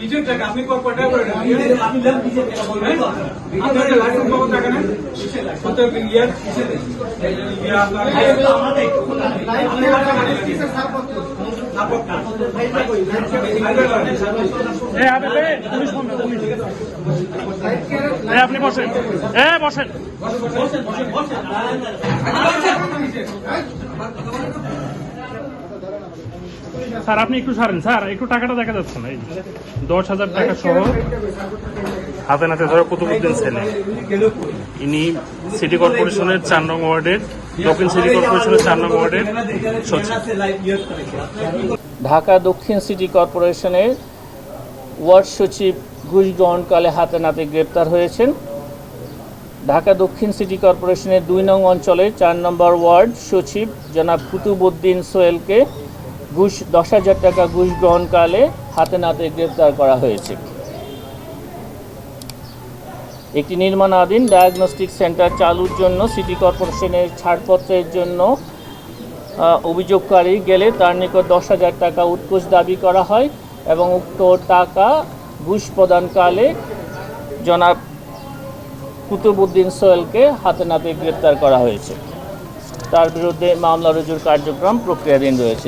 নিজের টাকা আপনি কটা করে আপনি লাইসেন্স পাবেন টাকা না কত ইয়ার আপনি বসেন, বসেন। স্যার আপনি একটু ছাড়েন স্যার, একটু টাকাটা দেখা যাচ্ছে না। এই 10,000 টাকা সহ হাতে নাতে ধরে কুতুবউদ্দিন ছেলে, ইনি সিটি কর্পোরেশনের 4 নং ওয়ার্ডের, দক্ষিণ সিটি কর্পোরেশনের 4 নং ওয়ার্ডের সচিব। ঢাকা দক্ষিণ সিটি কর্পোরেশনের ওয়ার্ড সচিব ঘুষ গ্রহণকালে হাতে নাতে গ্রেপ্তার হয়েছেন। ঢাকা দক্ষিণ সিটি কর্পোরেশনের 2 নং অঞ্চলের 4 নম্বর ওয়ার্ড সচিব জনাব কুতুবউদ্দিন সোহেলকে 10,000 টাকা ঘুষ গ্রহণকালে হাতে নাতে গ্রেপ্তার করা হয়েছে। একটি নির্মাণাধীন ডায়াগনস্টিক সেন্টার চালুর জন্য সিটি কর্পোরেশনের ছাড়পত্রের জন্য অভিযোগকারী গেলে তার নিকট 10,000 টাকা উৎকোচ দাবি করা হয় এবং উক্ত টাকা ঘুষ প্রদানকালে জনাব কুতুবউদ্দিন সোহেলকে হাতে নাতে গ্রেপ্তার করা হয়েছে। তার বিরুদ্ধে মামলা রুজুর কার্যক্রম প্রক্রিয়াধীন রয়েছে।